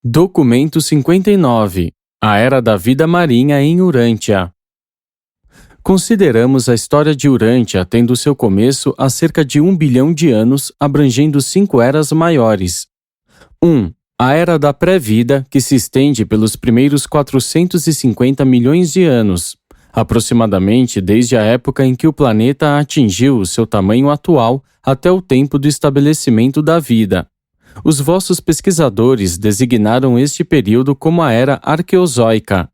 Documento 59. A Era da Vida Marinha em Urântia. Consideramos a história de Urântia tendo seu começo há cerca de 1 bilhão de anos, abrangendo 5 eras maiores. 1. A Era da Pré-Vida, que se estende pelos primeiros 450 milhões de anos, aproximadamente desde a época em que o planeta atingiu o seu tamanho atual até o tempo do estabelecimento da vida. Os vossos pesquisadores designaram este período como a Era Arqueozoica.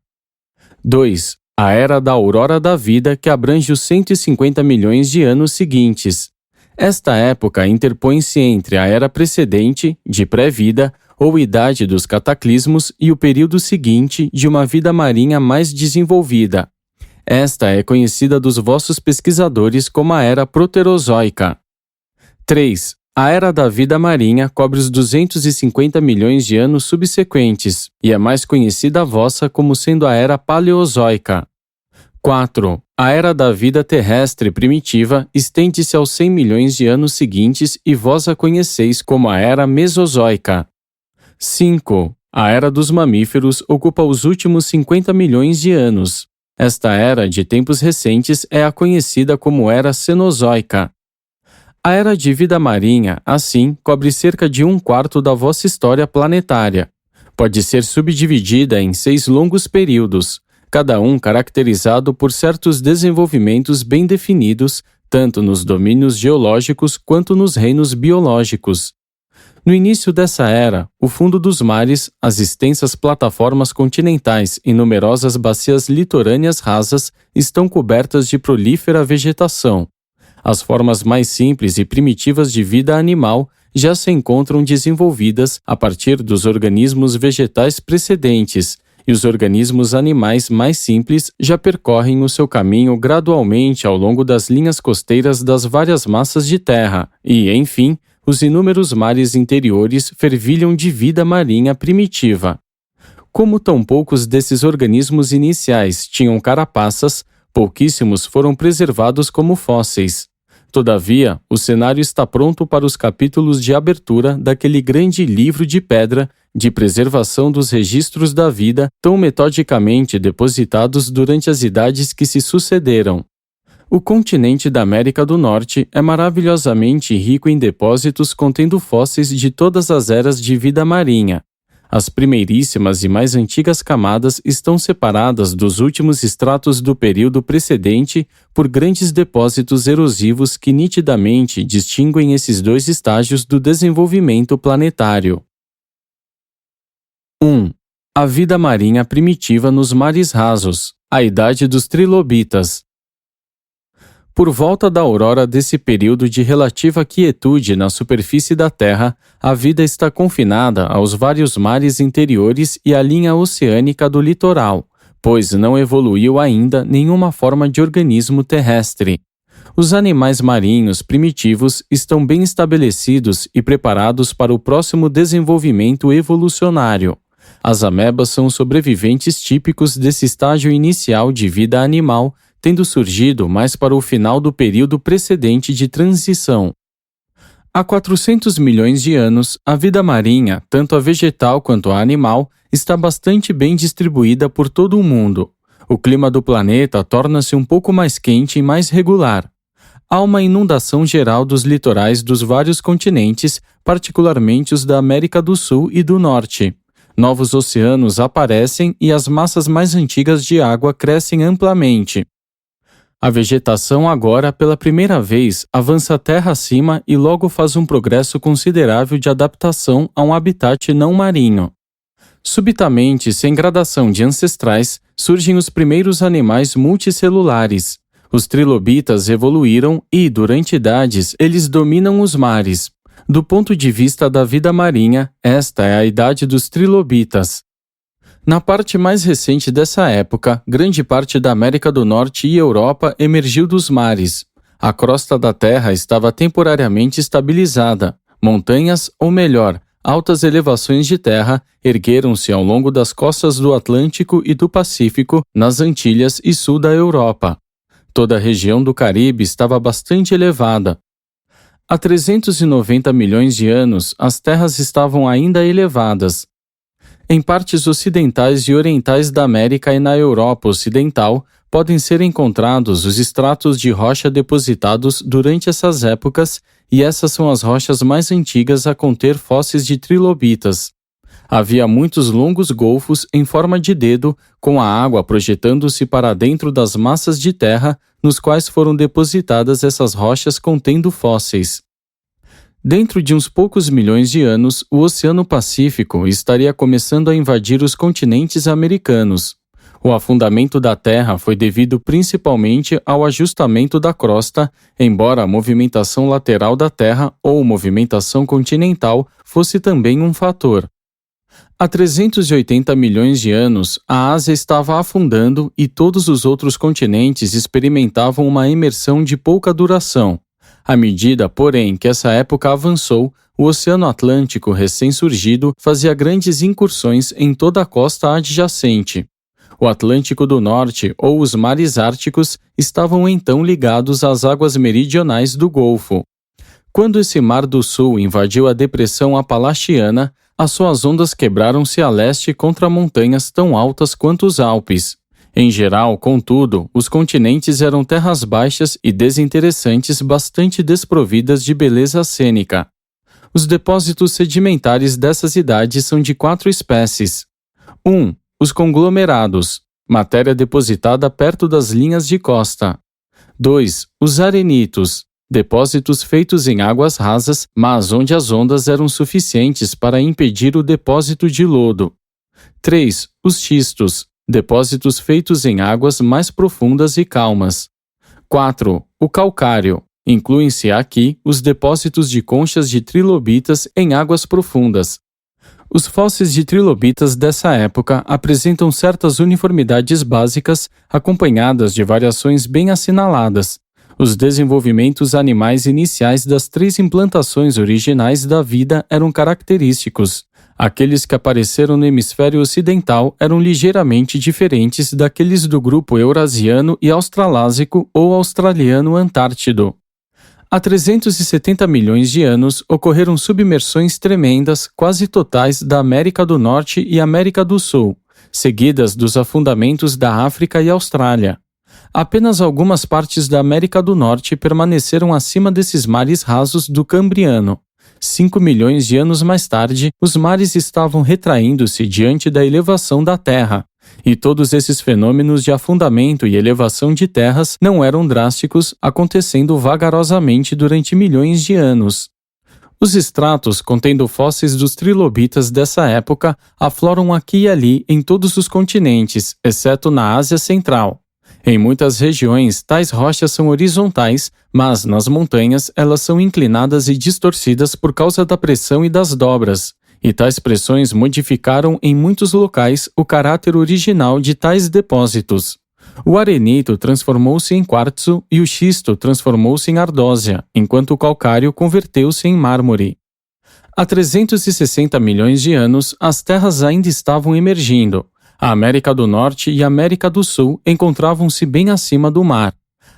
2. A Era da Aurora da Vida, que abrange os 150 milhões de anos seguintes. Esta época interpõe-se entre a Era precedente, de pré-vida, ou Idade dos Cataclismos, e o período seguinte, de uma vida marinha mais desenvolvida. Esta é conhecida dos vossos pesquisadores como a Era Proterozoica. 3. A Era da Vida Marinha cobre os 250 milhões de anos subsequentes e é mais conhecida a vossa como sendo a Era Paleozoica. 4. A Era da Vida Terrestre Primitiva estende-se aos 100 milhões de anos seguintes e vós a conheceis como a Era Mesozoica. 5. A Era dos Mamíferos ocupa os últimos 50 milhões de anos. Esta era de tempos recentes é a conhecida como Era Cenozoica. A Era de Vida Marinha, assim, cobre cerca de 1/4 da vossa história planetária. Pode ser subdividida em 6 longos períodos, cada um caracterizado por certos desenvolvimentos bem definidos, tanto nos domínios geológicos quanto nos reinos biológicos. No início dessa era, o fundo dos mares, as extensas plataformas continentais e numerosas bacias litorâneas rasas estão cobertas de prolífera vegetação. As formas mais simples e primitivas de vida animal já se encontram desenvolvidas a partir dos organismos vegetais precedentes, e os organismos animais mais simples já percorrem o seu caminho gradualmente ao longo das linhas costeiras das várias massas de terra, e, enfim, os inúmeros mares interiores fervilham de vida marinha primitiva. Como tão poucos desses organismos iniciais tinham carapaças, pouquíssimos foram preservados como fósseis. Todavia, o cenário está pronto para os capítulos de abertura daquele grande livro de pedra de preservação dos registros da vida tão metodicamente depositados durante as idades que se sucederam. O continente da América do Norte é maravilhosamente rico em depósitos contendo fósseis de todas as eras de vida marinha. As primeiríssimas e mais antigas camadas estão separadas dos últimos estratos do período precedente por grandes depósitos erosivos que nitidamente distinguem esses dois estágios do desenvolvimento planetário. 1. A vida marinha primitiva nos mares rasos, a idade dos trilobitas. Por volta da aurora desse período de relativa quietude na superfície da Terra, a vida está confinada aos vários mares interiores e à linha oceânica do litoral, pois não evoluiu ainda nenhuma forma de organismo terrestre. Os animais marinhos primitivos estão bem estabelecidos e preparados para o próximo desenvolvimento evolucionário. As amebas são sobreviventes típicos desse estágio inicial de vida animal, tendo surgido mais para o final do período precedente de transição. Há 400 milhões de anos, a vida marinha, tanto a vegetal quanto a animal, está bastante bem distribuída por todo o mundo. O clima do planeta torna-se um pouco mais quente e mais regular. Há uma inundação geral dos litorais dos vários continentes, particularmente os da América do Sul e do Norte. Novos oceanos aparecem e as massas mais antigas de água crescem amplamente. A vegetação agora, pela primeira vez, avança terra acima e logo faz um progresso considerável de adaptação a um habitat não marinho. Subitamente, sem gradação de ancestrais, surgem os primeiros animais multicelulares. Os trilobitas evoluíram e, durante idades, eles dominam os mares. Do ponto de vista da vida marinha, esta é a idade dos trilobitas. Na parte mais recente dessa época, grande parte da América do Norte e Europa emergiu dos mares. A crosta da Terra estava temporariamente estabilizada. Montanhas, ou melhor, altas elevações de terra, ergueram-se ao longo das costas do Atlântico e do Pacífico, nas Antilhas e sul da Europa. Toda a região do Caribe estava bastante elevada. Há 390 milhões de anos, as terras estavam ainda elevadas. Em partes ocidentais e orientais da América e na Europa Ocidental, podem ser encontrados os estratos de rocha depositados durante essas épocas, e essas são as rochas mais antigas a conter fósseis de trilobitas. Havia muitos longos golfos em forma de dedo, com a água projetando-se para dentro das massas de terra, nos quais foram depositadas essas rochas contendo fósseis. Dentro de uns poucos milhões de anos, o Oceano Pacífico estaria começando a invadir os continentes americanos. O afundamento da Terra foi devido principalmente ao ajustamento da crosta, embora a movimentação lateral da Terra ou movimentação continental fosse também um fator. Há 380 milhões de anos, a Ásia estava afundando e todos os outros continentes experimentavam uma imersão de pouca duração. À medida, porém, que essa época avançou, o Oceano Atlântico recém-surgido fazia grandes incursões em toda a costa adjacente. O Atlântico do Norte ou os mares árticos estavam então ligados às águas meridionais do Golfo. Quando esse Mar do Sul invadiu a Depressão Apalachiana, as suas ondas quebraram-se a leste contra montanhas tão altas quanto os Alpes. Em geral, contudo, os continentes eram terras baixas e desinteressantes, bastante desprovidas de beleza cênica. Os depósitos sedimentares dessas idades são de 4 espécies. 1. Os conglomerados, matéria depositada perto das linhas de costa. 2. Os arenitos, depósitos feitos em águas rasas, mas onde as ondas eram suficientes para impedir o depósito de lodo. 3. Os xistos, depósitos feitos em águas mais profundas e calmas. 4. O calcário. Incluem-se aqui os depósitos de conchas de trilobitas em águas profundas. Os fósseis de trilobitas dessa época apresentam certas uniformidades básicas, acompanhadas de variações bem assinaladas. Os desenvolvimentos animais iniciais das 3 implantações originais da vida eram característicos. Aqueles que apareceram no hemisfério ocidental eram ligeiramente diferentes daqueles do grupo eurasiano e australásico ou australiano-antártido. Há 370 milhões de anos ocorreram submersões tremendas, quase totais, da América do Norte e América do Sul, seguidas dos afundamentos da África e Austrália. Apenas algumas partes da América do Norte permaneceram acima desses mares rasos do Cambriano. 5 milhões de anos mais tarde, os mares estavam retraindo-se diante da elevação da Terra, e todos esses fenômenos de afundamento e elevação de terras não eram drásticos, acontecendo vagarosamente durante milhões de anos. Os estratos contendo fósseis dos trilobitas dessa época afloram aqui e ali em todos os continentes, exceto na Ásia Central. Em muitas regiões, tais rochas são horizontais, mas nas montanhas elas são inclinadas e distorcidas por causa da pressão e das dobras, e tais pressões modificaram em muitos locais o caráter original de tais depósitos. O arenito transformou-se em quartzo e o xisto transformou-se em ardósia, enquanto o calcário converteu-se em mármore. Há 360 milhões de anos, as terras ainda estavam emergindo. A América do Norte e a América do Sul encontravam-se bem acima do mar.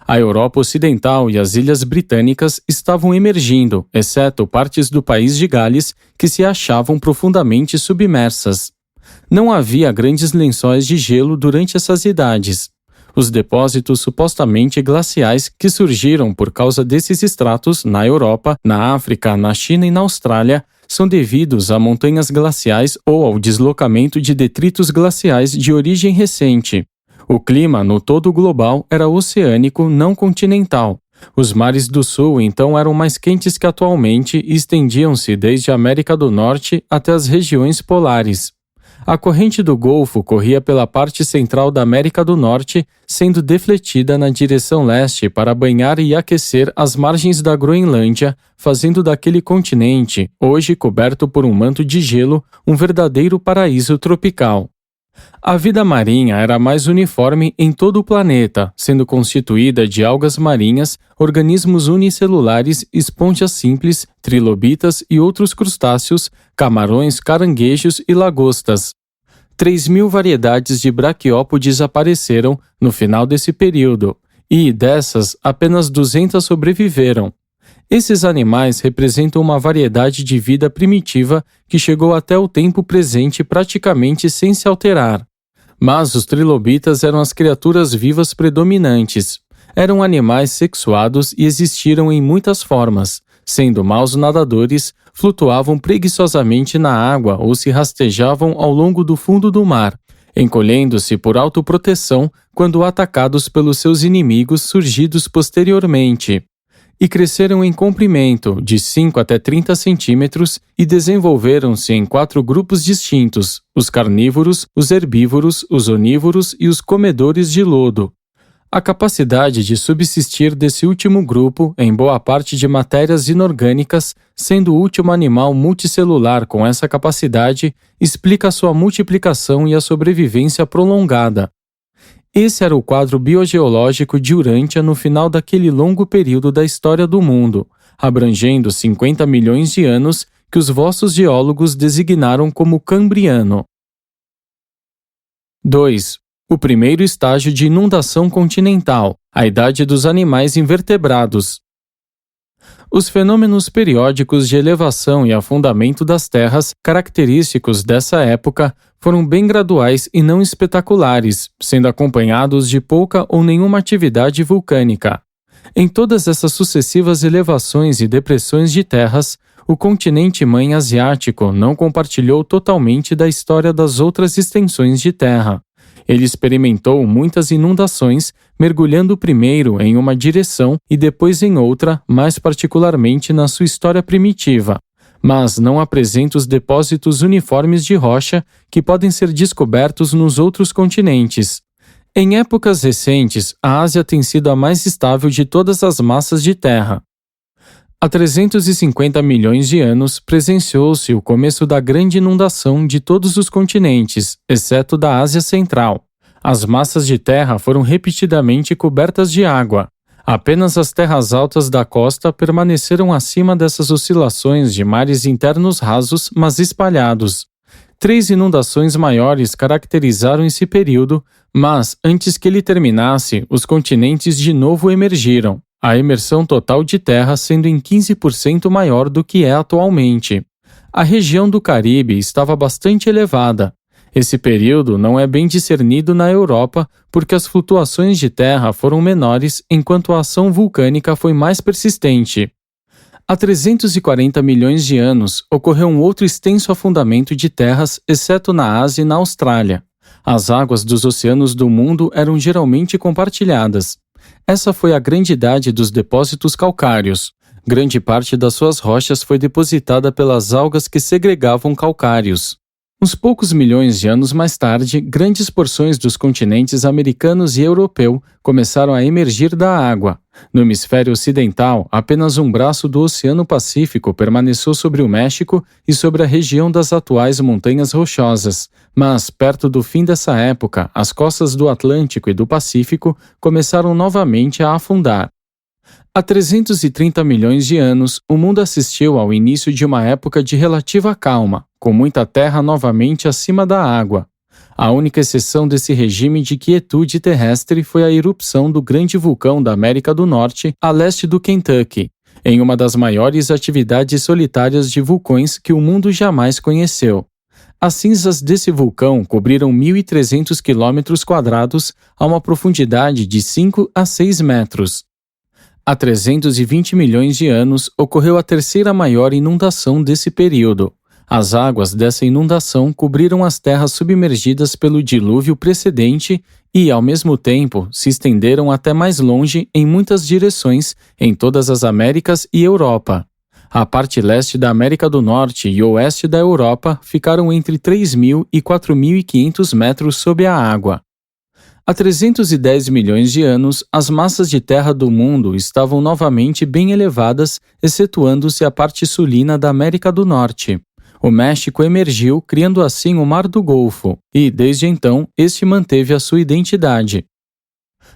A Europa Ocidental e as Ilhas Britânicas estavam emergindo, exceto partes do país de Gales, que se achavam profundamente submersas. Não havia grandes lençóis de gelo durante essas idades. Os depósitos supostamente glaciais que surgiram por causa desses estratos na Europa, na África, na China e na Austrália são devidos a montanhas glaciais ou ao deslocamento de detritos glaciais de origem recente. O clima no todo global era oceânico, não continental. Os mares do sul então eram mais quentes que atualmente e estendiam-se desde a América do Norte até as regiões polares. A corrente do Golfo corria pela parte central da América do Norte, sendo defletida na direção leste para banhar e aquecer as margens da Groenlândia, fazendo daquele continente, hoje coberto por um manto de gelo, um verdadeiro paraíso tropical. A vida marinha era mais uniforme em todo o planeta, sendo constituída de algas marinhas, organismos unicelulares, esponjas simples, trilobitas e outros crustáceos, camarões, caranguejos e lagostas. 3.000 variedades de braquiópodes apareceram no final desse período, e, dessas, apenas 200 sobreviveram. Esses animais representam uma variedade de vida primitiva que chegou até o tempo presente praticamente sem se alterar. Mas os trilobitas eram as criaturas vivas predominantes. Eram animais sexuados e existiram em muitas formas. Sendo maus nadadores, flutuavam preguiçosamente na água ou se rastejavam ao longo do fundo do mar, encolhendo-se por autoproteção quando atacados pelos seus inimigos surgidos posteriormente. E cresceram em comprimento, de 5 até 30 centímetros, e desenvolveram-se em 4 grupos distintos: os carnívoros, os herbívoros, os onívoros e os comedores de lodo. A capacidade de subsistir desse último grupo, em boa parte de matérias inorgânicas, sendo o último animal multicelular com essa capacidade, explica sua multiplicação e a sobrevivência prolongada. Esse era o quadro biogeológico de Urântia no final daquele longo período da história do mundo, abrangendo 50 milhões de anos que os vossos geólogos designaram como Cambriano. 2. O primeiro estágio de inundação continental, a idade dos animais invertebrados. Os fenômenos periódicos de elevação e afundamento das terras, característicos dessa época, foram bem graduais e não espetaculares, sendo acompanhados de pouca ou nenhuma atividade vulcânica. Em todas essas sucessivas elevações e depressões de terras, o continente-mãe asiático não compartilhou totalmente da história das outras extensões de terra. Ele experimentou muitas inundações, mergulhando primeiro em uma direção e depois em outra, mais particularmente na sua história primitiva, mas não apresenta os depósitos uniformes de rocha que podem ser descobertos nos outros continentes. Em épocas recentes, a Ásia tem sido a mais estável de todas as massas de terra. Há 350 milhões de anos, presenciou-se o começo da grande inundação de todos os continentes, exceto da Ásia Central. As massas de terra foram repetidamente cobertas de água. Apenas as terras altas da costa permaneceram acima dessas oscilações de mares internos rasos, mas espalhados. 3 inundações maiores caracterizaram esse período, mas, antes que ele terminasse, os continentes de novo emergiram. A imersão total de terra sendo em 15% maior do que é atualmente. A região do Caribe estava bastante elevada. Esse período não é bem discernido na Europa porque as flutuações de terra foram menores enquanto a ação vulcânica foi mais persistente. Há 340 milhões de anos ocorreu um outro extenso afundamento de terras, exceto na Ásia e na Austrália. As águas dos oceanos do mundo eram geralmente compartilhadas. Essa foi a grande idade dos depósitos calcários. Grande parte das suas rochas foi depositada pelas algas que segregavam calcários. Uns poucos milhões de anos mais tarde, grandes porções dos continentes americanos e europeu começaram a emergir da água. No hemisfério ocidental, apenas um braço do Oceano Pacífico permaneceu sobre o México e sobre a região das atuais Montanhas Rochosas, mas, perto do fim dessa época, as costas do Atlântico e do Pacífico começaram novamente a afundar. Há 330 milhões de anos, o mundo assistiu ao início de uma época de relativa calma, com muita terra novamente acima da água. A única exceção desse regime de quietude terrestre foi a erupção do grande vulcão da América do Norte, a leste do Kentucky, em uma das maiores atividades solitárias de vulcões que o mundo jamais conheceu. As cinzas desse vulcão cobriram 1.300 km² a uma profundidade de 5 a 6 metros. Há 320 milhões de anos, ocorreu a terceira maior inundação desse período. As águas dessa inundação cobriram as terras submergidas pelo dilúvio precedente e, ao mesmo tempo, se estenderam até mais longe em muitas direções, em todas as Américas e Europa. A parte leste da América do Norte e oeste da Europa ficaram entre 3.000 e 4.500 metros sob a água. Há 310 milhões de anos, as massas de terra do mundo estavam novamente bem elevadas, excetuando-se a parte sulina da América do Norte. O México emergiu, criando assim o Mar do Golfo, e, desde então, este manteve a sua identidade.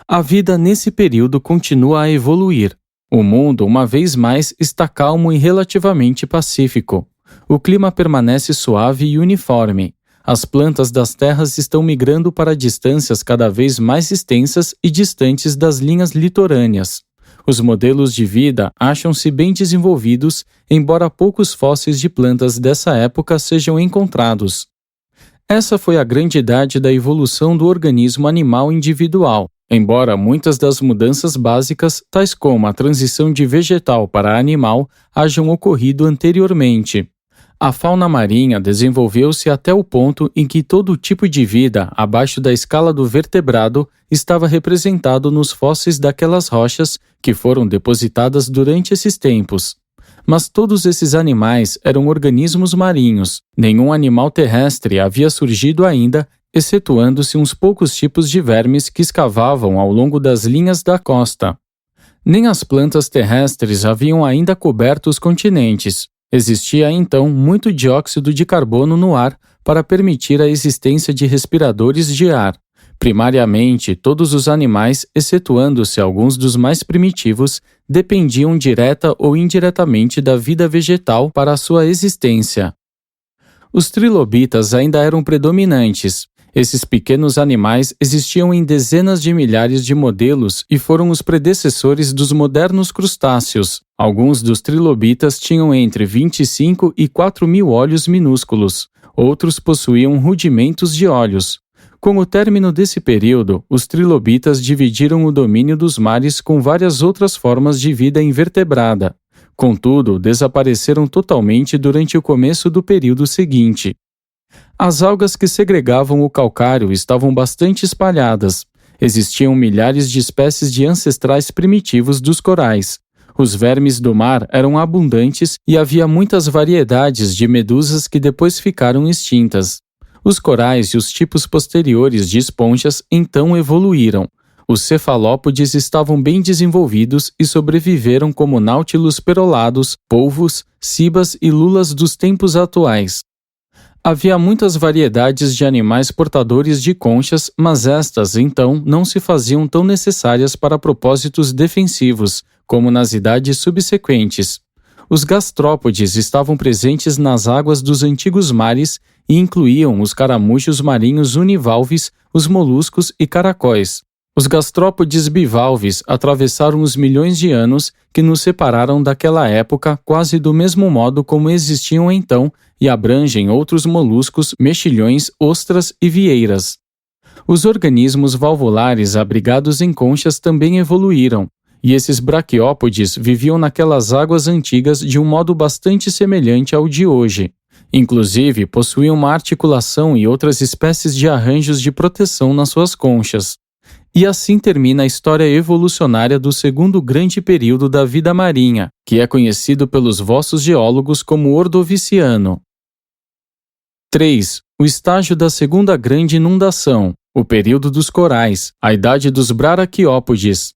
A vida nesse período continua a evoluir. O mundo, uma vez mais, está calmo e relativamente pacífico. O clima permanece suave e uniforme. As plantas das terras estão migrando para distâncias cada vez mais extensas e distantes das linhas litorâneas. Os modelos de vida acham-se bem desenvolvidos, embora poucos fósseis de plantas dessa época sejam encontrados. Essa foi a grande idade da evolução do organismo animal individual, embora muitas das mudanças básicas, tais como a transição de vegetal para animal, hajam ocorrido anteriormente. A fauna marinha desenvolveu-se até o ponto em que todo tipo de vida abaixo da escala do vertebrado estava representado nos fósseis daquelas rochas que foram depositadas durante esses tempos. Mas todos esses animais eram organismos marinhos. Nenhum animal terrestre havia surgido ainda, excetuando-se uns poucos tipos de vermes que escavavam ao longo das linhas da costa. Nem as plantas terrestres haviam ainda coberto os continentes. Existia, então, muito dióxido de carbono no ar para permitir a existência de respiradores de ar. Primariamente, todos os animais, excetuando-se alguns dos mais primitivos, dependiam direta ou indiretamente da vida vegetal para a sua existência. Os trilobitas ainda eram predominantes. Esses pequenos animais existiam em dezenas de milhares de modelos e foram os predecessores dos modernos crustáceos. Alguns dos trilobitas tinham entre 25 e 4 mil olhos minúsculos. Outros possuíam rudimentos de olhos. Com o término desse período, os trilobitas dividiram o domínio dos mares com várias outras formas de vida invertebrada. Contudo, desapareceram totalmente durante o começo do período seguinte. As algas que segregavam o calcário estavam bastante espalhadas. Existiam milhares de espécies de ancestrais primitivos dos corais. Os vermes do mar eram abundantes e havia muitas variedades de medusas que depois ficaram extintas. Os corais e os tipos posteriores de esponjas então evoluíram. Os cefalópodes estavam bem desenvolvidos e sobreviveram como náutilos perolados, polvos, cibas e lulas dos tempos atuais. Havia muitas variedades de animais portadores de conchas, mas estas, então, não se faziam tão necessárias para propósitos defensivos, como nas idades subsequentes. Os gastrópodes estavam presentes nas águas dos antigos mares e incluíam os caramujos marinhos univalves, os moluscos e caracóis. Os gastrópodes bivalves atravessaram os milhões de anos que nos separaram daquela época quase do mesmo modo como existiam então e abrangem outros moluscos, mexilhões, ostras e vieiras. Os organismos valvulares abrigados em conchas também evoluíram, e esses braquiópodes viviam naquelas águas antigas de um modo bastante semelhante ao de hoje. Inclusive, possuíam uma articulação e outras espécies de arranjos de proteção nas suas conchas. E assim termina a história evolucionária do segundo grande período da vida marinha, que é conhecido pelos vossos geólogos como Ordoviciano. 3. O estágio da segunda grande inundação, o período dos corais, a idade dos braraquiópodes.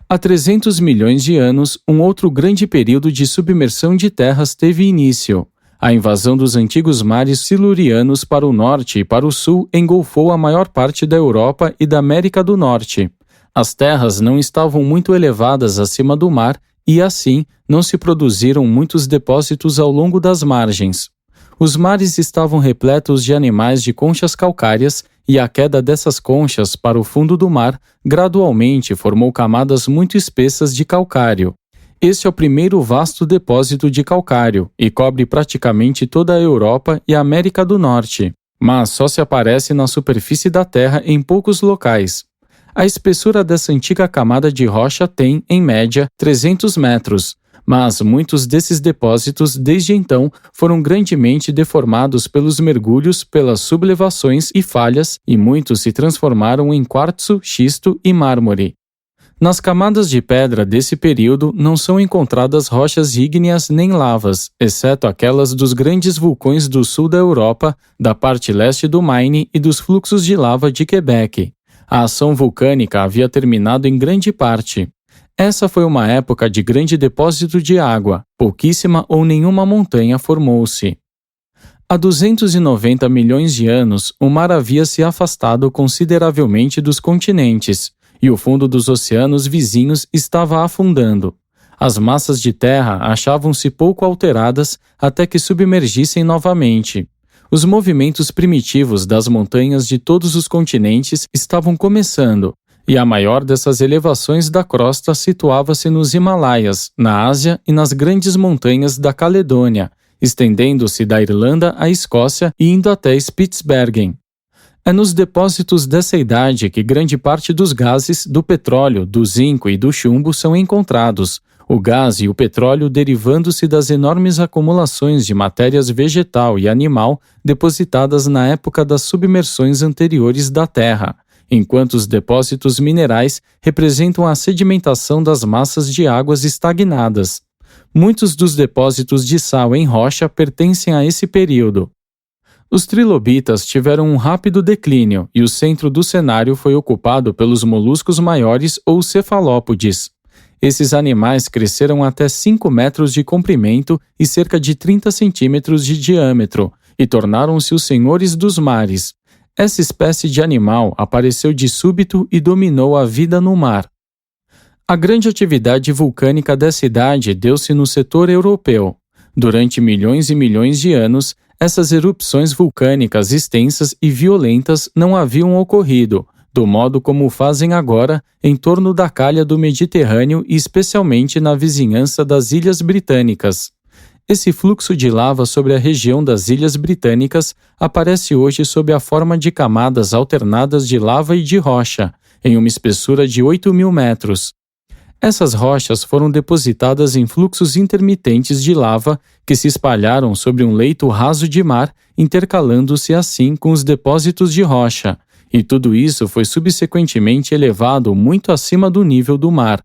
Há 300 milhões de anos, um outro grande período de submersão de terras teve início. A invasão dos antigos mares silurianos para o norte e para o sul engolfou a maior parte da Europa e da América do Norte. As terras não estavam muito elevadas acima do mar e, assim, não se produziram muitos depósitos ao longo das margens. Os mares estavam repletos de animais de conchas calcárias e a queda dessas conchas para o fundo do mar gradualmente formou camadas muito espessas de calcário. Este é o primeiro vasto depósito de calcário e cobre praticamente toda a Europa e a América do Norte, mas só se aparece na superfície da Terra em poucos locais. A espessura dessa antiga camada de rocha tem, em média, 300 metros, mas muitos desses depósitos, desde então, foram grandemente deformados pelos mergulhos, pelas sublevações e falhas, e muitos se transformaram em quartzo, xisto e mármore. Nas camadas de pedra desse período não são encontradas rochas ígneas nem lavas, exceto aquelas dos grandes vulcões do sul da Europa, da parte leste do Maine e dos fluxos de lava de Quebec. A ação vulcânica havia terminado em grande parte. Essa foi uma época de grande depósito de água, pouquíssima ou nenhuma montanha formou-se. Há 290 milhões de anos, o mar havia se afastado consideravelmente dos continentes, e o fundo dos oceanos vizinhos estava afundando. As massas de terra achavam-se pouco alteradas até que submergissem novamente. Os movimentos primitivos das montanhas de todos os continentes estavam começando, E a maior dessas elevações da crosta situava-se nos Himalaias, na Ásia e nas grandes montanhas da Caledônia, estendendo-se da Irlanda à Escócia e indo até Spitsbergen. É nos depósitos dessa idade que grande parte dos gases, do petróleo, do zinco e do chumbo são encontrados, o gás e o petróleo derivando-se das enormes acumulações de matérias vegetal e animal depositadas na época das submersões anteriores da Terra, enquanto os depósitos minerais representam a sedimentação das massas de águas estagnadas. Muitos dos depósitos de sal em rocha pertencem a esse período. Os trilobitas tiveram um rápido declínio e o centro do cenário foi ocupado pelos moluscos maiores ou cefalópodes. Esses animais cresceram até 5 metros de comprimento e cerca de 30 centímetros de diâmetro e tornaram-se os senhores dos mares. Essa espécie de animal apareceu de súbito e dominou a vida no mar. A grande atividade vulcânica dessa idade deu-se no setor europeu. Durante milhões e milhões de anos, essas erupções vulcânicas extensas e violentas não haviam ocorrido, do modo como fazem agora, em torno da calha do Mediterrâneo e especialmente na vizinhança das Ilhas Britânicas. Esse fluxo de lava sobre a região das Ilhas Britânicas aparece hoje sob a forma de camadas alternadas de lava e de rocha, em uma espessura de 8.000 metros. Essas rochas foram depositadas em fluxos intermitentes de lava que se espalharam sobre um leito raso de mar, intercalando-se assim com os depósitos de rocha, e tudo isso foi subsequentemente elevado muito acima do nível do mar.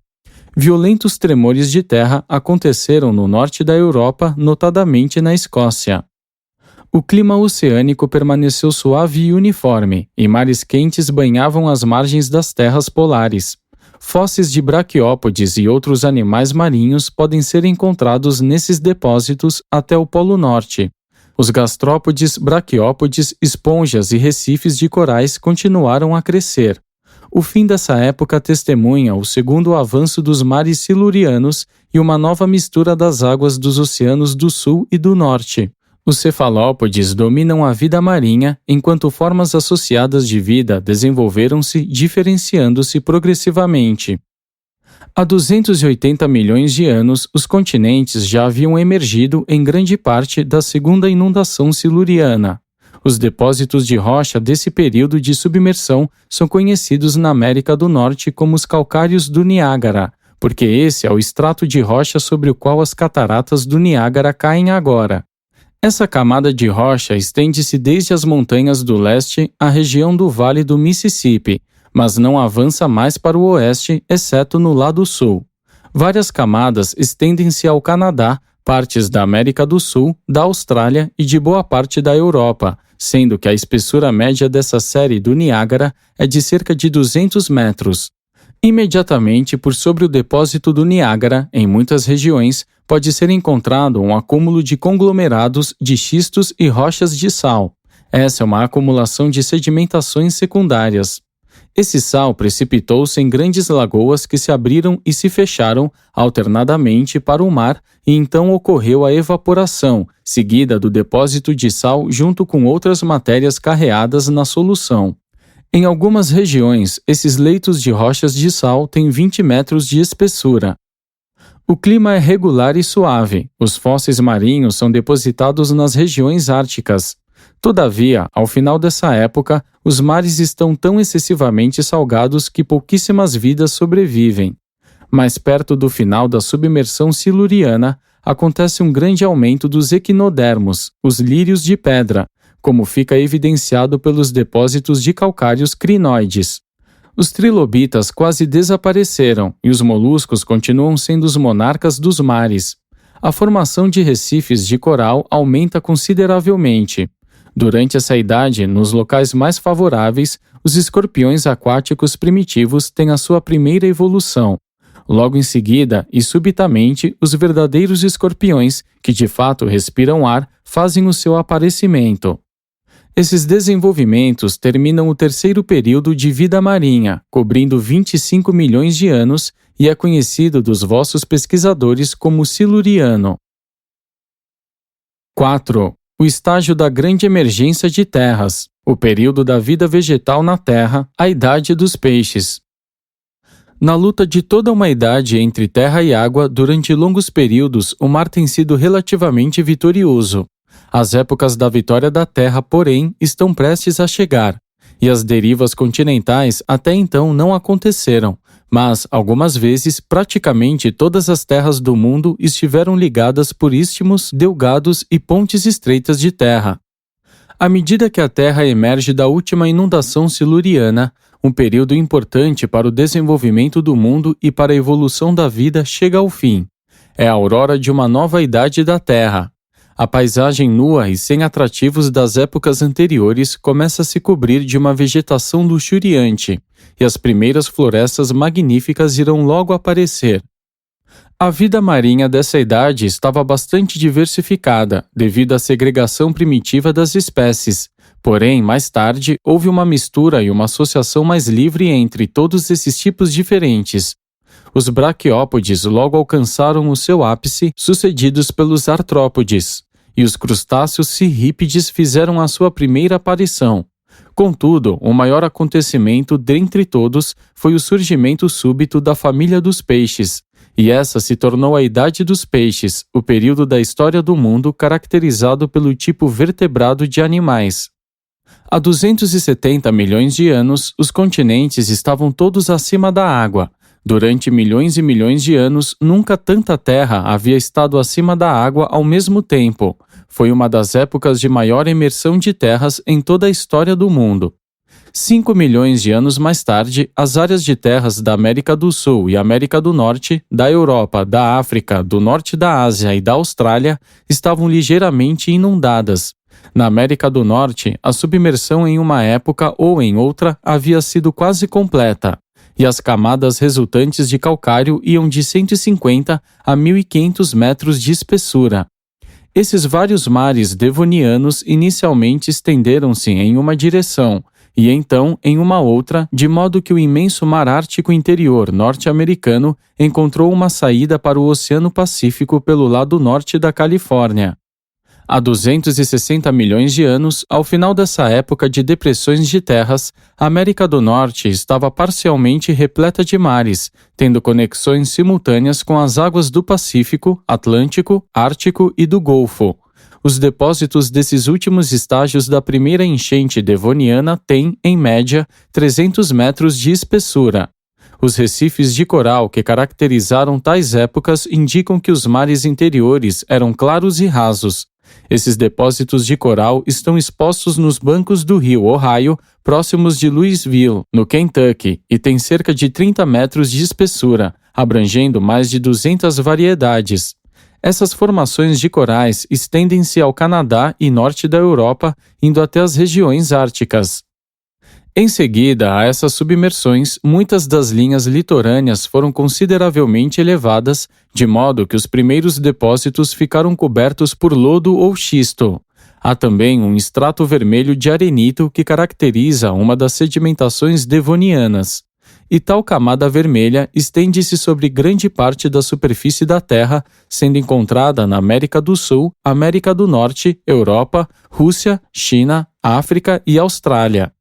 Violentos tremores de terra aconteceram no norte da Europa, notadamente na Escócia. O clima oceânico permaneceu suave e uniforme, e mares quentes banhavam as margens das terras polares. Fósseis de braquiópodes e outros animais marinhos podem ser encontrados nesses depósitos até o Polo Norte. Os gastrópodes, braquiópodes, esponjas e recifes de corais continuaram a crescer. O fim dessa época testemunha o segundo avanço dos mares silurianos e uma nova mistura das águas dos oceanos do Sul e do Norte. Os cefalópodes dominam a vida marinha, enquanto formas associadas de vida desenvolveram-se, diferenciando-se progressivamente. Há 280 milhões de anos, os continentes já haviam emergido em grande parte da segunda inundação siluriana. Os depósitos de rocha desse período de submersão são conhecidos na América do Norte como os calcários do Niágara, porque esse é o estrato de rocha sobre o qual as cataratas do Niágara caem agora. Essa camada de rocha estende-se desde as montanhas do leste à região do Vale do Mississippi, mas não avança mais para o oeste, exceto no lado sul. Várias camadas estendem-se ao Canadá, partes da América do Sul, da Austrália e de boa parte da Europa, sendo que a espessura média dessa série do Niágara é de cerca de 200 metros. Imediatamente por sobre o depósito do Niágara, em muitas regiões, pode ser encontrado um acúmulo de conglomerados de xistos e rochas de sal. Essa é uma acumulação de sedimentações secundárias. Esse sal precipitou-se em grandes lagoas que se abriram e se fecharam alternadamente para o mar e então ocorreu a evaporação, seguida do depósito de sal junto com outras matérias carreadas na solução. Em algumas regiões, esses leitos de rochas de sal têm 20 metros de espessura. O clima é regular e suave. Os fósseis marinhos são depositados nas regiões árticas. Todavia, ao final dessa época, os mares estão tão excessivamente salgados que pouquíssimas vidas sobrevivem. Mais perto do final da submersão siluriana, acontece um grande aumento dos equinodermos, os lírios de pedra, como fica evidenciado pelos depósitos de calcários crinoides. Os trilobitas quase desapareceram e os moluscos continuam sendo os monarcas dos mares. A formação de recifes de coral aumenta consideravelmente. Durante essa idade, nos locais mais favoráveis, os escorpiões aquáticos primitivos têm a sua primeira evolução. Logo em seguida, e subitamente, os verdadeiros escorpiões, que de fato respiram ar, fazem o seu aparecimento. Esses desenvolvimentos terminam o terceiro período de vida marinha, cobrindo 25 milhões de anos, e é conhecido dos vossos pesquisadores como Siluriano. 4. O estágio da grande emergência de terras, o período da vida vegetal na Terra, a idade dos peixes. Na luta de toda uma idade entre terra e água, durante longos períodos, o mar tem sido relativamente vitorioso. As épocas da vitória da terra, porém, estão prestes a chegar, e as derivas continentais até então não aconteceram, mas, algumas vezes, praticamente todas as terras do mundo estiveram ligadas por istmos, delgados e pontes estreitas de terra. À medida que a Terra emerge da última inundação siluriana, um período importante para o desenvolvimento do mundo e para a evolução da vida chega ao fim. É a aurora de uma nova idade da Terra. A paisagem nua e sem atrativos das épocas anteriores começa a se cobrir de uma vegetação luxuriante, e as primeiras florestas magníficas irão logo aparecer. A vida marinha dessa idade estava bastante diversificada, devido à segregação primitiva das espécies. Porém, mais tarde, houve uma mistura e uma associação mais livre entre todos esses tipos diferentes. Os braquiópodes logo alcançaram o seu ápice, sucedidos pelos artrópodes, e os crustáceos cirrípedes fizeram a sua primeira aparição. Contudo, o maior acontecimento dentre todos foi o surgimento súbito da família dos peixes, e essa se tornou a Idade dos Peixes, o período da história do mundo caracterizado pelo tipo vertebrado de animais. Há 270 milhões de anos, os continentes estavam todos acima da água. Durante milhões e milhões de anos, nunca tanta terra havia estado acima da água ao mesmo tempo. Foi uma das épocas de maior imersão de terras em toda a história do mundo. 5 milhões de anos mais tarde, as áreas de terras da América do Sul e América do Norte, da Europa, da África, do Norte da Ásia e da Austrália estavam ligeiramente inundadas. Na América do Norte, a submersão em uma época ou em outra havia sido quase completa, e as camadas resultantes de calcário iam de 150 a 1.500 metros de espessura. Esses vários mares devonianos inicialmente estenderam-se em uma direção, e então em uma outra, de modo que o imenso mar Ártico interior norte-americano encontrou uma saída para o Oceano Pacífico pelo lado norte da Califórnia. Há 260 milhões de anos, ao final dessa época de depressões de terras, a América do Norte estava parcialmente repleta de mares, tendo conexões simultâneas com as águas do Pacífico, Atlântico, Ártico e do Golfo. Os depósitos desses últimos estágios da primeira enchente devoniana têm, em média, 300 metros de espessura. Os recifes de coral que caracterizaram tais épocas indicam que os mares interiores eram claros e rasos. Esses depósitos de coral estão expostos nos bancos do rio Ohio, próximos de Louisville, no Kentucky, e têm cerca de 30 metros de espessura, abrangendo mais de 200 variedades. Essas formações de corais estendem-se ao Canadá e norte da Europa, indo até as regiões árticas. Em seguida a essas submersões, muitas das linhas litorâneas foram consideravelmente elevadas, de modo que os primeiros depósitos ficaram cobertos por lodo ou xisto. Há também um extrato vermelho de arenito que caracteriza uma das sedimentações devonianas. E tal camada vermelha estende-se sobre grande parte da superfície da Terra, sendo encontrada na América do Sul, América do Norte, Europa, Rússia, China, África e Austrália.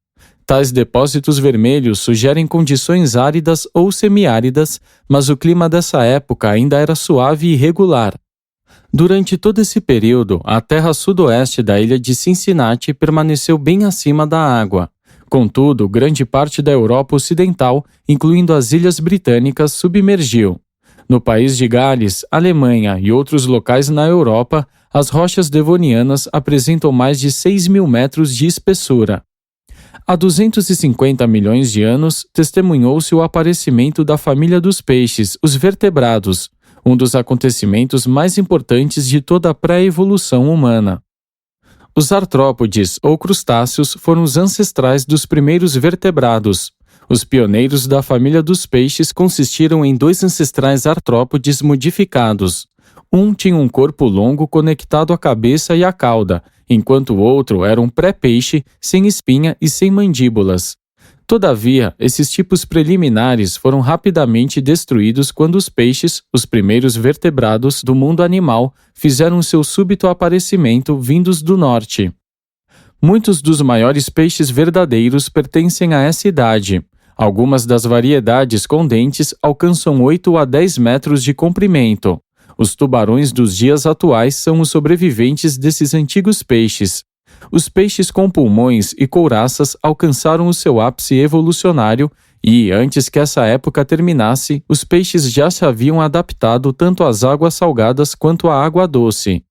Tais depósitos vermelhos sugerem condições áridas ou semiáridas, mas o clima dessa época ainda era suave e regular. Durante todo esse período, a terra sudoeste da ilha de Cincinnati permaneceu bem acima da água. Contudo, grande parte da Europa Ocidental, incluindo as Ilhas Britânicas, submergiu. No país de Gales, Alemanha e outros locais na Europa, as rochas devonianas apresentam mais de 6.000 metros de espessura. Há 250 milhões de anos, testemunhou-se o aparecimento da família dos peixes, os vertebrados, um dos acontecimentos mais importantes de toda a pré-evolução humana. Os artrópodes, ou crustáceos, foram os ancestrais dos primeiros vertebrados. Os pioneiros da família dos peixes consistiram em 2 ancestrais artrópodes modificados. Um tinha um corpo longo conectado à cabeça e à cauda, enquanto o outro era um pré-peixe, sem espinha e sem mandíbulas. Todavia, esses tipos preliminares foram rapidamente destruídos quando os peixes, os primeiros vertebrados do mundo animal, fizeram seu súbito aparecimento vindos do norte. Muitos dos maiores peixes verdadeiros pertencem a essa idade. Algumas das variedades com dentes alcançam 8 a 10 metros de comprimento. Os tubarões dos dias atuais são os sobreviventes desses antigos peixes. Os peixes com pulmões e couraças alcançaram o seu ápice evolucionário e, antes que essa época terminasse, os peixes já se haviam adaptado tanto às águas salgadas quanto à água doce.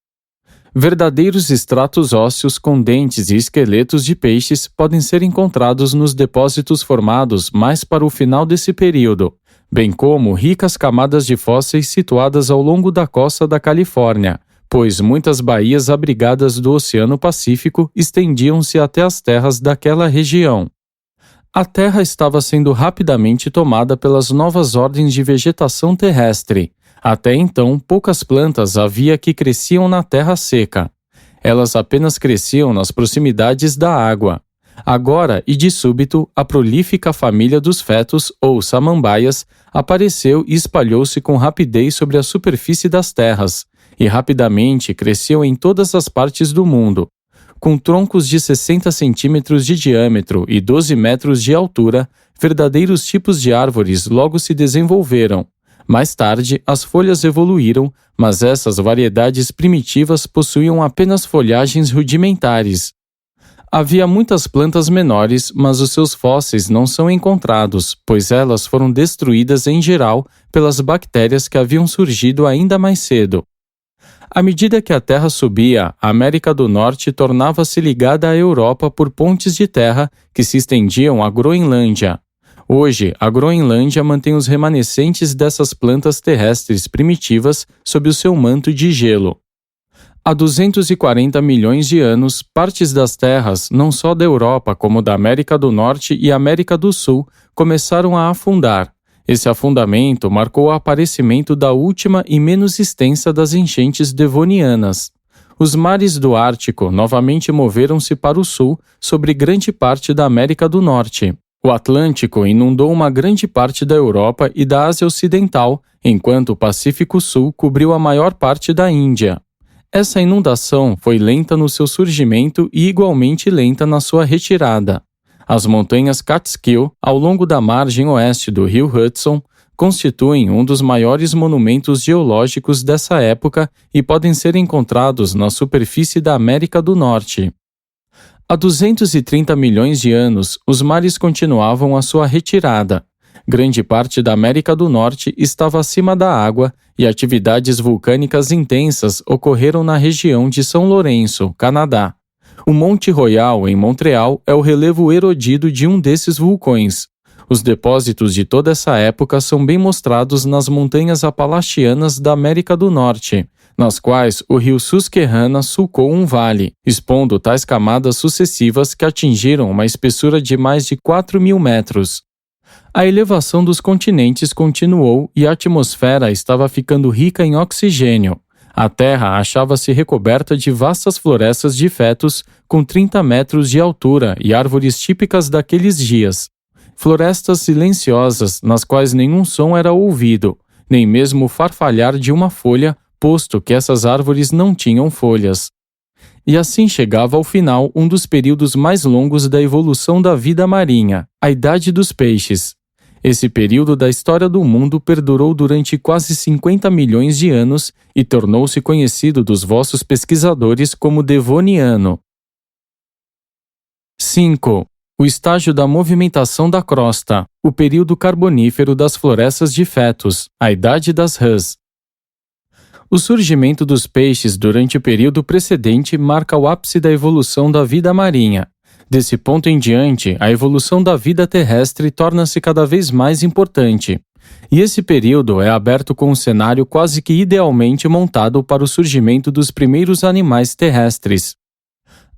Verdadeiros estratos ósseos com dentes e esqueletos de peixes podem ser encontrados nos depósitos formados mais para o final desse período, bem como ricas camadas de fósseis situadas ao longo da costa da Califórnia, pois muitas baías abrigadas do Oceano Pacífico estendiam-se até as terras daquela região. A Terra estava sendo rapidamente tomada pelas novas ordens de vegetação terrestre. Até então, poucas plantas havia que cresciam na terra seca. Elas apenas cresciam nas proximidades da água. Agora, e de súbito, a prolífica família dos fetos, ou samambaias, apareceu e espalhou-se com rapidez sobre a superfície das terras, e rapidamente cresceu em todas as partes do mundo. Com troncos de 60 centímetros de diâmetro e 12 metros de altura, verdadeiros tipos de árvores logo se desenvolveram. Mais tarde, as folhas evoluíram, mas essas variedades primitivas possuíam apenas folhagens rudimentares. Havia muitas plantas menores, mas os seus fósseis não são encontrados, pois elas foram destruídas em geral pelas bactérias que haviam surgido ainda mais cedo. À medida que a Terra subia, a América do Norte tornava-se ligada à Europa por pontes de terra que se estendiam à Groenlândia. Hoje, a Groenlândia mantém os remanescentes dessas plantas terrestres primitivas sob o seu manto de gelo. Há 240 milhões de anos, partes das terras, não só da Europa como da América do Norte e América do Sul, começaram a afundar. Esse afundamento marcou o aparecimento da última e menos extensa das enchentes devonianas. Os mares do Ártico novamente moveram-se para o sul sobre grande parte da América do Norte. O Atlântico inundou uma grande parte da Europa e da Ásia Ocidental, enquanto o Pacífico Sul cobriu a maior parte da Índia. Essa inundação foi lenta no seu surgimento e igualmente lenta na sua retirada. As montanhas Catskill, ao longo da margem oeste do rio Hudson, constituem um dos maiores monumentos geológicos dessa época e podem ser encontrados na superfície da América do Norte. Há 230 milhões de anos, os mares continuavam a sua retirada. Grande parte da América do Norte estava acima da água e atividades vulcânicas intensas ocorreram na região de São Lourenço, Canadá. O Monte Royal, em Montreal, é o relevo erodido de um desses vulcões. Os depósitos de toda essa época são bem mostrados nas montanhas apalachianas da América do Norte, nas quais o rio Susquehanna sulcou um vale, expondo tais camadas sucessivas que atingiram uma espessura de mais de 4.000 metros. A elevação dos continentes continuou e a atmosfera estava ficando rica em oxigênio. A Terra achava-se recoberta de vastas florestas de fetos com 30 metros de altura e árvores típicas daqueles dias. Florestas silenciosas nas quais nenhum som era ouvido, nem mesmo o farfalhar de uma folha, posto que essas árvores não tinham folhas. E assim chegava ao final um dos períodos mais longos da evolução da vida marinha, a Idade dos Peixes. Esse período da história do mundo perdurou durante quase 50 milhões de anos e tornou-se conhecido dos vossos pesquisadores como Devoniano. 5. O estágio da movimentação da crosta, o período carbonífero das florestas de fetos, a Idade das Rãs. O surgimento dos peixes durante o período precedente marca o ápice da evolução da vida marinha. Desse ponto em diante, a evolução da vida terrestre torna-se cada vez mais importante. E esse período é aberto com um cenário quase que idealmente montado para o surgimento dos primeiros animais terrestres.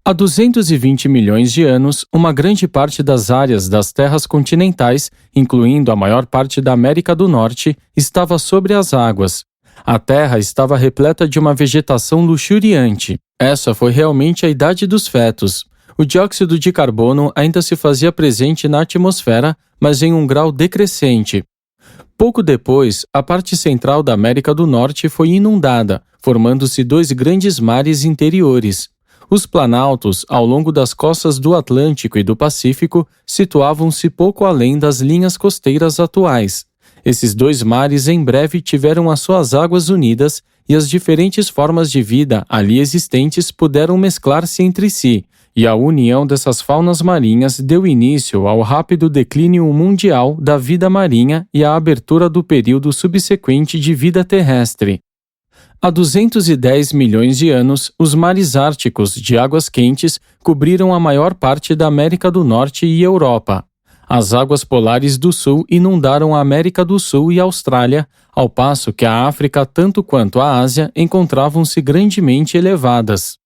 Há 220 milhões de anos, uma grande parte das áreas das terras continentais, incluindo a maior parte da América do Norte, estava sobre as águas. A Terra estava repleta de uma vegetação luxuriante. Essa foi realmente a idade dos fetos. O dióxido de carbono ainda se fazia presente na atmosfera, mas em um grau decrescente. Pouco depois, a parte central da América do Norte foi inundada, formando-se dois grandes mares interiores. Os planaltos, ao longo das costas do Atlântico e do Pacífico, situavam-se pouco além das linhas costeiras atuais. Esses dois mares em breve tiveram as suas águas unidas e as diferentes formas de vida ali existentes puderam mesclar-se entre si, e a união dessas faunas marinhas deu início ao rápido declínio mundial da vida marinha e à abertura do período subsequente de vida terrestre. Há 210 milhões de anos, os mares árticos de águas quentes cobriram a maior parte da América do Norte e Europa. As águas polares do Sul inundaram a América do Sul e a Austrália, ao passo que a África, tanto quanto a Ásia, encontravam-se grandemente elevadas.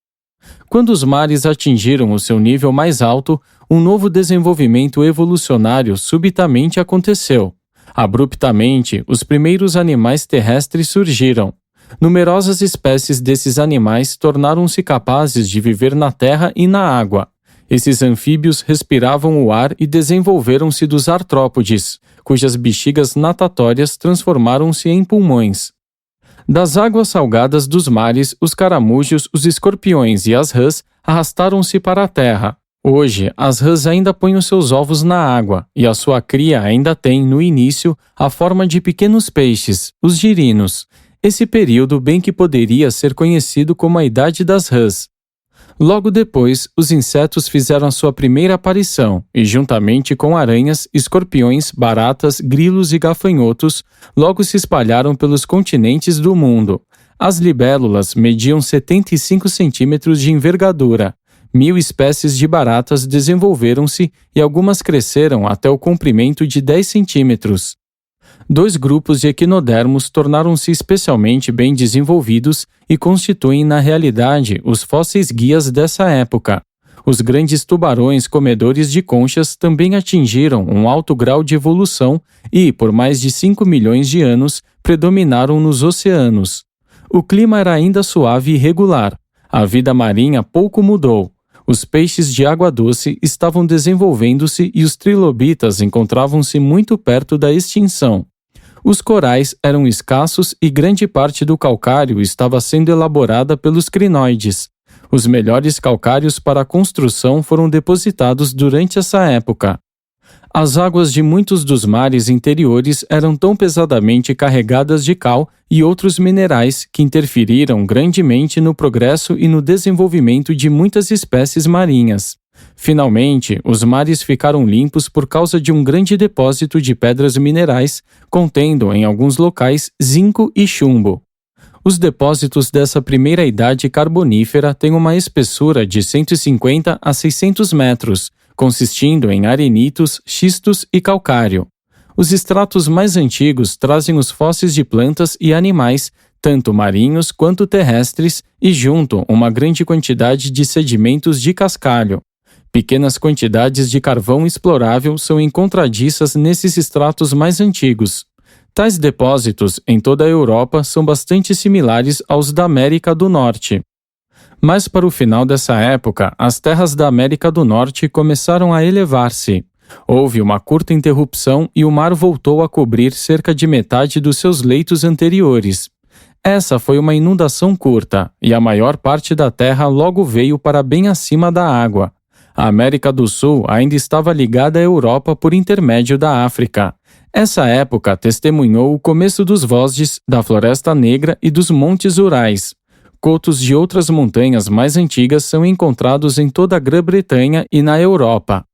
Quando os mares atingiram o seu nível mais alto, um novo desenvolvimento evolucionário subitamente aconteceu. Abruptamente, os primeiros animais terrestres surgiram. Numerosas espécies desses animais tornaram-se capazes de viver na terra e na água. Esses anfíbios respiravam o ar e desenvolveram-se dos artrópodes, cujas bexigas natatórias transformaram-se em pulmões. Das águas salgadas dos mares, os caramujos, os escorpiões e as rãs arrastaram-se para a terra. Hoje, as rãs ainda põem os seus ovos na água, e a sua cria ainda tem, no início, a forma de pequenos peixes, os girinos. Esse período bem que poderia ser conhecido como a Idade das Rãs. Logo depois, os insetos fizeram a sua primeira aparição e, juntamente com aranhas, escorpiões, baratas, grilos e gafanhotos, logo se espalharam pelos continentes do mundo. As libélulas mediam 75 centímetros de envergadura. 1000 espécies de baratas desenvolveram-se e algumas cresceram até o comprimento de 10 centímetros. 2 grupos de equinodermos tornaram-se especialmente bem desenvolvidos e constituem, na realidade, os fósseis guias dessa época. Os grandes tubarões comedores de conchas também atingiram um alto grau de evolução e, por mais de 5 milhões de anos, predominaram nos oceanos. O clima era ainda suave e regular. A vida marinha pouco mudou. Os peixes de água doce estavam desenvolvendo-se e os trilobitas encontravam-se muito perto da extinção. Os corais eram escassos e grande parte do calcário estava sendo elaborada pelos crinoides. Os melhores calcários para a construção foram depositados durante essa época. As águas de muitos dos mares interiores eram tão pesadamente carregadas de cal e outros minerais que interferiram grandemente no progresso e no desenvolvimento de muitas espécies marinhas. Finalmente, os mares ficaram limpos por causa de um grande depósito de pedras minerais, contendo, em alguns locais, zinco e chumbo. Os depósitos dessa primeira idade carbonífera têm uma espessura de 150 a 600 metros, consistindo em arenitos, xistos e calcário. Os estratos mais antigos trazem os fósseis de plantas e animais, tanto marinhos quanto terrestres, e junto uma grande quantidade de sedimentos de cascalho. Pequenas quantidades de carvão explorável são encontradiças nesses estratos mais antigos. Tais depósitos, em toda a Europa, são bastante similares aos da América do Norte. Mas para o final dessa época, as terras da América do Norte começaram a elevar-se. Houve uma curta interrupção e o mar voltou a cobrir cerca de metade dos seus leitos anteriores. Essa foi uma inundação curta, e a maior parte da terra logo veio para bem acima da água. A América do Sul ainda estava ligada à Europa por intermédio da África. Essa época testemunhou o começo dos Vosges, da Floresta Negra e dos Montes Urais. Cotos de outras montanhas mais antigas são encontrados em toda a Grã-Bretanha e na Europa.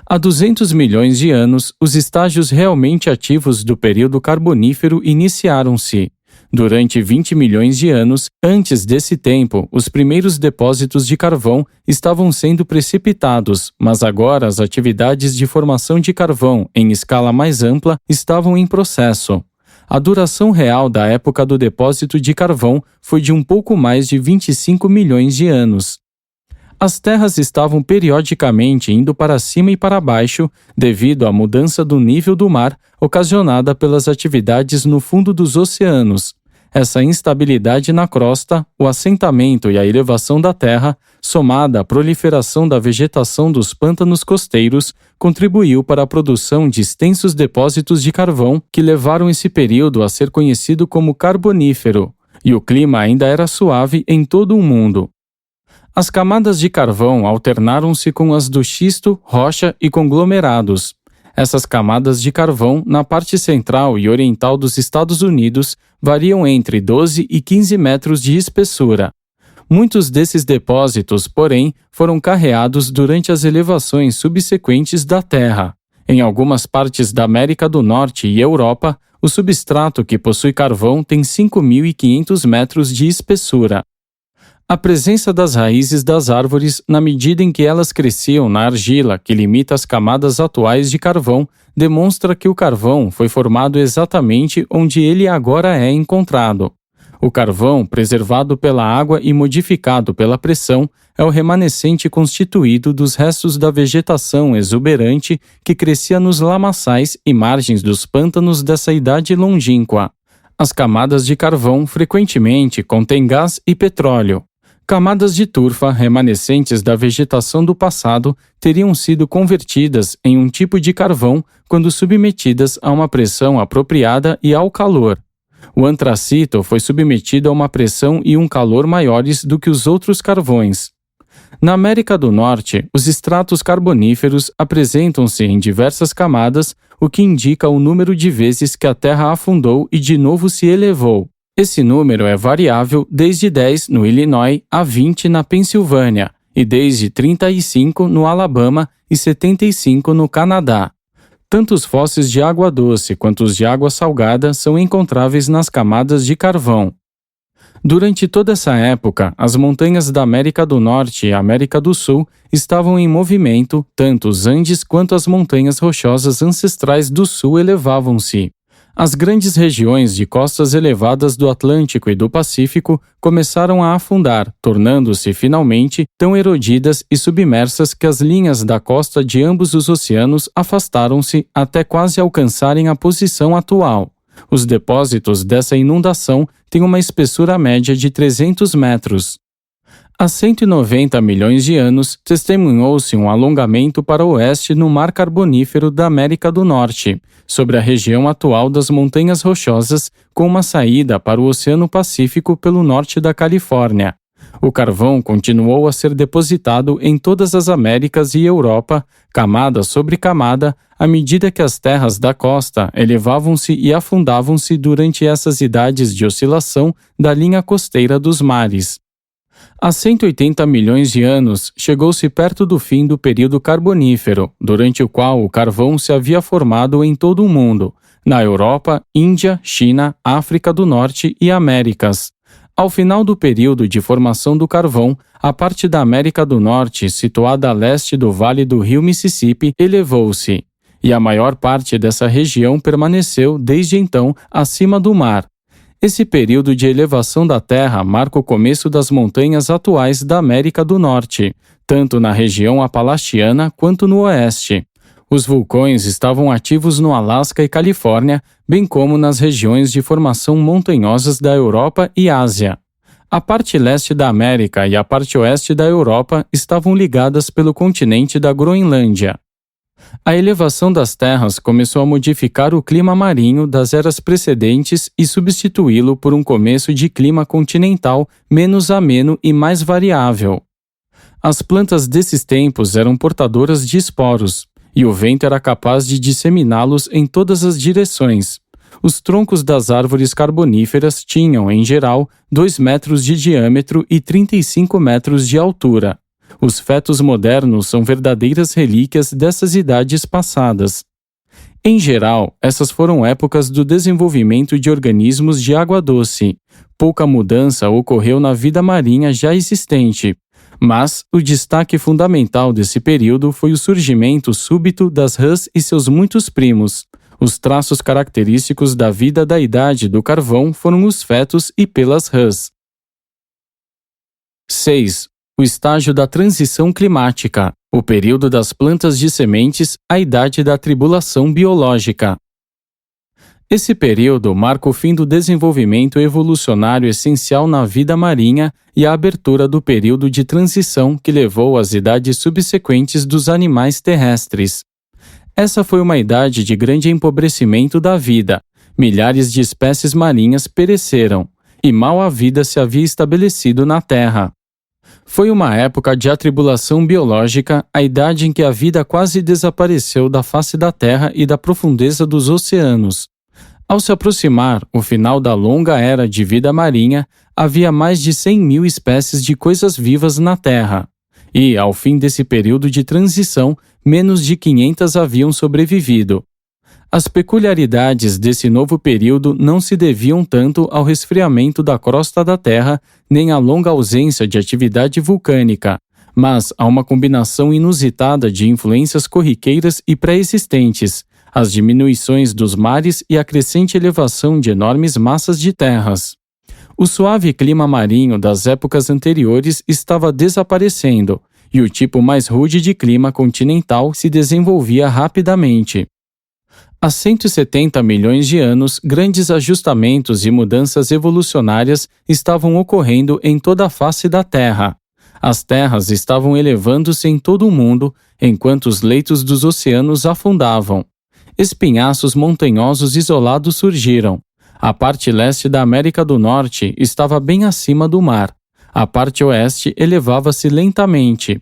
Há 200 milhões de anos, os estágios realmente ativos do período carbonífero iniciaram-se. Durante 20 milhões de anos, antes desse tempo, os primeiros depósitos de carvão estavam sendo precipitados, mas agora as atividades de formação de carvão em escala mais ampla estavam em processo. A duração real da época do depósito de carvão foi de um pouco mais de 25 milhões de anos. As terras estavam periodicamente indo para cima e para baixo devido à mudança do nível do mar ocasionada pelas atividades no fundo dos oceanos. Essa instabilidade na crosta, o assentamento e a elevação da terra, somada à proliferação da vegetação dos pântanos costeiros, contribuiu para a produção de extensos depósitos de carvão que levaram esse período a ser conhecido como Carbonífero, e o clima ainda era suave em todo o mundo. As camadas de carvão alternaram-se com as do xisto, rocha e conglomerados. Essas camadas de carvão, na parte central e oriental dos Estados Unidos, variam entre 12 e 15 metros de espessura. Muitos desses depósitos, porém, foram carreados durante as elevações subsequentes da Terra. Em algumas partes da América do Norte e Europa, o substrato que possui carvão tem 5.500 metros de espessura. A presença das raízes das árvores, na medida em que elas cresciam na argila que limita as camadas atuais de carvão, demonstra que o carvão foi formado exatamente onde ele agora é encontrado. O carvão, preservado pela água e modificado pela pressão, é o remanescente constituído dos restos da vegetação exuberante que crescia nos lamaçais e margens dos pântanos dessa idade longínqua. As camadas de carvão frequentemente contêm gás e petróleo. Camadas de turfa remanescentes da vegetação do passado teriam sido convertidas em um tipo de carvão quando submetidas a uma pressão apropriada e ao calor. O antracito foi submetido a uma pressão e um calor maiores do que os outros carvões. Na América do Norte, os estratos carboníferos apresentam-se em diversas camadas, o que indica o número de vezes que a Terra afundou e de novo se elevou. Esse número é variável desde 10 no Illinois a 20 na Pensilvânia e desde 35 no Alabama e 75 no Canadá. Tanto os fósseis de água doce quanto os de água salgada são encontráveis nas camadas de carvão. Durante toda essa época, as montanhas da América do Norte e América do Sul estavam em movimento, tanto os Andes quanto as montanhas rochosas ancestrais do Sul elevavam-se. As grandes regiões de costas elevadas do Atlântico e do Pacífico começaram a afundar, tornando-se finalmente tão erodidas e submersas que as linhas da costa de ambos os oceanos afastaram-se até quase alcançarem a posição atual. Os depósitos dessa inundação têm uma espessura média de 300 metros. Há 190 milhões de anos, testemunhou-se um alongamento para o oeste no Mar Carbonífero da América do Norte, sobre a região atual das Montanhas Rochosas, com uma saída para o Oceano Pacífico pelo norte da Califórnia. O carvão continuou a ser depositado em todas as Américas e Europa, camada sobre camada, à medida que as terras da costa elevavam-se e afundavam-se durante essas idades de oscilação da linha costeira dos mares. Há 180 milhões de anos, chegou-se perto do fim do período carbonífero, durante o qual o carvão se havia formado em todo o mundo, na Europa, Índia, China, África do Norte e Américas. Ao final do período de formação do carvão, a parte da América do Norte, situada a leste do vale do rio Mississippi, elevou-se, e a maior parte dessa região permaneceu, desde então, acima do mar. Esse período de elevação da Terra marca o começo das montanhas atuais da América do Norte, tanto na região apalachiana quanto no oeste. Os vulcões estavam ativos no Alasca e Califórnia, bem como nas regiões de formação montanhosas da Europa e Ásia. A parte leste da América e a parte oeste da Europa estavam ligadas pelo continente da Groenlândia. A elevação das terras começou a modificar o clima marinho das eras precedentes e substituí-lo por um começo de clima continental menos ameno e mais variável. As plantas desses tempos eram portadoras de esporos, e o vento era capaz de disseminá-los em todas as direções. Os troncos das árvores carboníferas tinham, em geral, 2 metros de diâmetro e 35 metros de altura. Os fetos modernos são verdadeiras relíquias dessas idades passadas. Em geral, essas foram épocas do desenvolvimento de organismos de água doce. Pouca mudança ocorreu na vida marinha já existente, mas o destaque fundamental desse período foi o surgimento súbito das rãs e seus muitos primos. Os traços característicos da vida da idade do carvão foram os fetos e pelas rãs. 6. O estágio da transição climática, o período das plantas de sementes, a idade da tribulação biológica. Esse período marca o fim do desenvolvimento evolucionário essencial na vida marinha e a abertura do período de transição que levou às idades subsequentes dos animais terrestres. Essa foi uma idade de grande empobrecimento da vida. Milhares de espécies marinhas pereceram, e mal a vida se havia estabelecido na Terra. Foi uma época de atribulação biológica, a idade em que a vida quase desapareceu da face da Terra e da profundeza dos oceanos. Ao se aproximar o final da longa era de vida marinha, havia mais de 100 mil espécies de coisas vivas na Terra. E, ao fim desse período de transição, menos de 500 haviam sobrevivido. As peculiaridades desse novo período não se deviam tanto ao resfriamento da crosta da Terra, nem à longa ausência de atividade vulcânica, mas a uma combinação inusitada de influências corriqueiras e pré-existentes, as diminuições dos mares e a crescente elevação de enormes massas de terras. O suave clima marinho das épocas anteriores estava desaparecendo, e o tipo mais rude de clima continental se desenvolvia rapidamente. Há 170 milhões de anos, grandes ajustamentos e mudanças evolucionárias estavam ocorrendo em toda a face da Terra. As terras estavam elevando-se em todo o mundo, enquanto os leitos dos oceanos afundavam. Espinhaços montanhosos isolados surgiram. A parte leste da América do Norte estava bem acima do mar. A parte oeste elevava-se lentamente.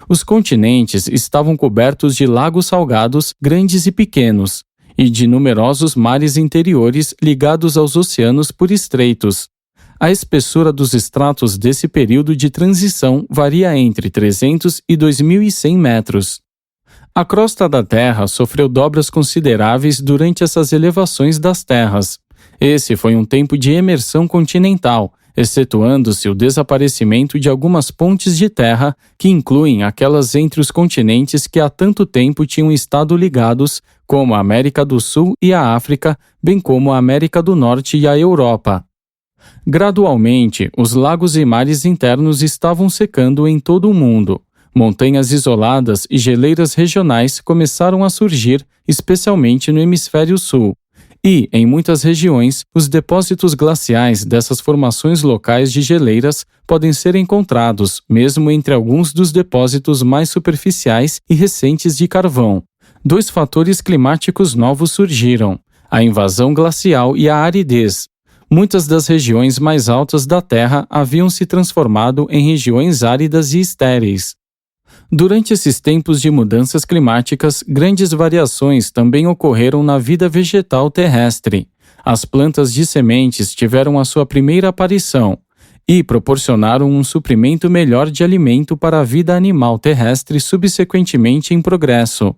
Os continentes estavam cobertos de lagos salgados, grandes e pequenos, e de numerosos mares interiores ligados aos oceanos por estreitos. A espessura dos estratos desse período de transição varia entre 300 e 2.100 metros. A crosta da Terra sofreu dobras consideráveis durante essas elevações das terras. Esse foi um tempo de emersão continental, excetuando-se o desaparecimento de algumas pontes de terra, que incluem aquelas entre os continentes que há tanto tempo tinham estado ligados, como a América do Sul e a África, bem como a América do Norte e a Europa. Gradualmente, os lagos e mares internos estavam secando em todo o mundo. Montanhas isoladas e geleiras regionais começaram a surgir, especialmente no hemisfério sul. E, em muitas regiões, os depósitos glaciais dessas formações locais de geleiras podem ser encontrados, mesmo entre alguns dos depósitos mais superficiais e recentes de carvão. Dois fatores climáticos novos surgiram: a invasão glacial e a aridez. Muitas das regiões mais altas da Terra haviam se transformado em regiões áridas e estéreis. Durante esses tempos de mudanças climáticas, grandes variações também ocorreram na vida vegetal terrestre. As plantas de sementes tiveram a sua primeira aparição e proporcionaram um suprimento melhor de alimento para a vida animal terrestre subsequentemente em progresso.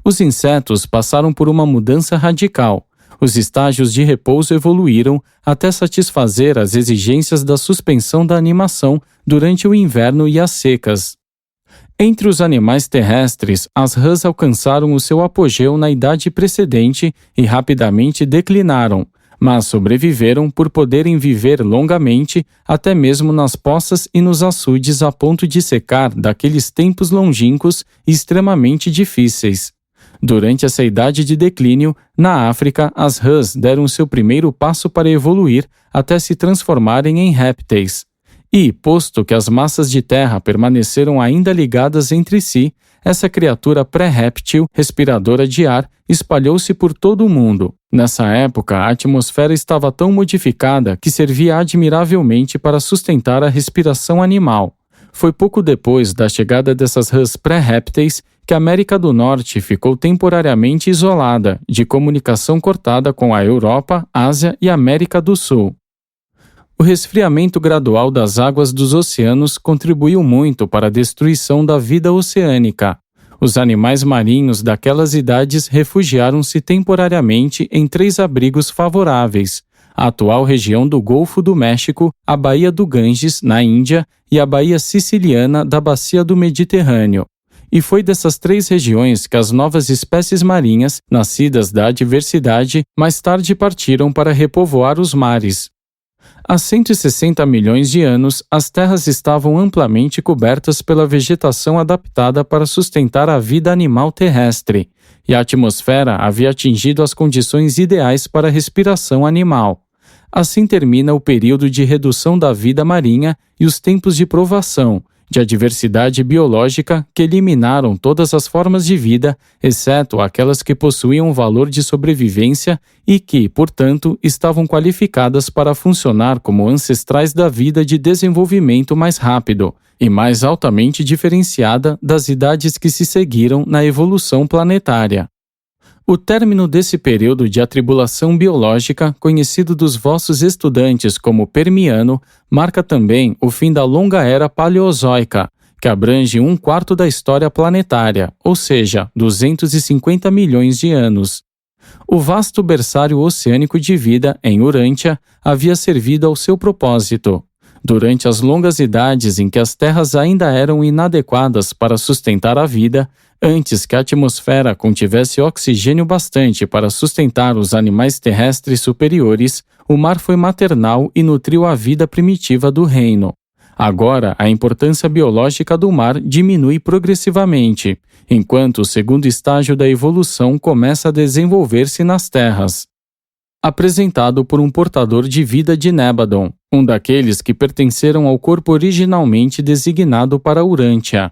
Os insetos passaram por uma mudança radical. Os estágios de repouso evoluíram até satisfazer as exigências da suspensão da animação durante o inverno e as secas. Entre os animais terrestres, as rãs alcançaram o seu apogeu na idade precedente e rapidamente declinaram, mas sobreviveram por poderem viver longamente, até mesmo nas poças e nos açudes a ponto de secar daqueles tempos longínquos e extremamente difíceis. Durante essa idade de declínio, na África, as rãs deram seu primeiro passo para evoluir até se transformarem em répteis. E, posto que as massas de terra permaneceram ainda ligadas entre si, essa criatura pré-réptil, respiradora de ar, espalhou-se por todo o mundo. Nessa época, a atmosfera estava tão modificada que servia admiravelmente para sustentar a respiração animal. Foi pouco depois da chegada dessas rãs pré-répteis que a América do Norte ficou temporariamente isolada, de comunicação cortada com a Europa, Ásia e América do Sul. O resfriamento gradual das águas dos oceanos contribuiu muito para a destruição da vida oceânica. Os animais marinhos daquelas idades refugiaram-se temporariamente em 3 abrigos favoráveis: a atual região do Golfo do México, a Baía do Ganges, na Índia, e a Baía Siciliana da Bacia do Mediterrâneo. E foi dessas 3 regiões que as novas espécies marinhas, nascidas da adversidade, mais tarde partiram para repovoar os mares. Há 160 milhões de anos, as terras estavam amplamente cobertas pela vegetação adaptada para sustentar a vida animal terrestre, e a atmosfera havia atingido as condições ideais para a respiração animal. Assim termina o período de redução da vida marinha e os tempos de provação, de adversidade biológica que eliminaram todas as formas de vida, exceto aquelas que possuíam valor de sobrevivência e que, portanto, estavam qualificadas para funcionar como ancestrais da vida de desenvolvimento mais rápido, e mais altamente diferenciada das idades que se seguiram na evolução planetária. O término desse período de atribulação biológica, conhecido dos vossos estudantes como Permiano, marca também o fim da longa era paleozoica, que abrange 1/4 da história planetária, ou seja, 250 milhões de anos. O vasto berçário oceânico de vida em Urântia havia servido ao seu propósito. Durante as longas idades em que as terras ainda eram inadequadas para sustentar a vida, antes que a atmosfera contivesse oxigênio bastante para sustentar os animais terrestres superiores, o mar foi maternal e nutriu a vida primitiva do reino. Agora, a importância biológica do mar diminui progressivamente, enquanto o segundo estágio da evolução começa a desenvolver-se nas terras. Apresentado por um portador de vida de Nébadon, um daqueles que pertenceram ao corpo originalmente designado para Urântia.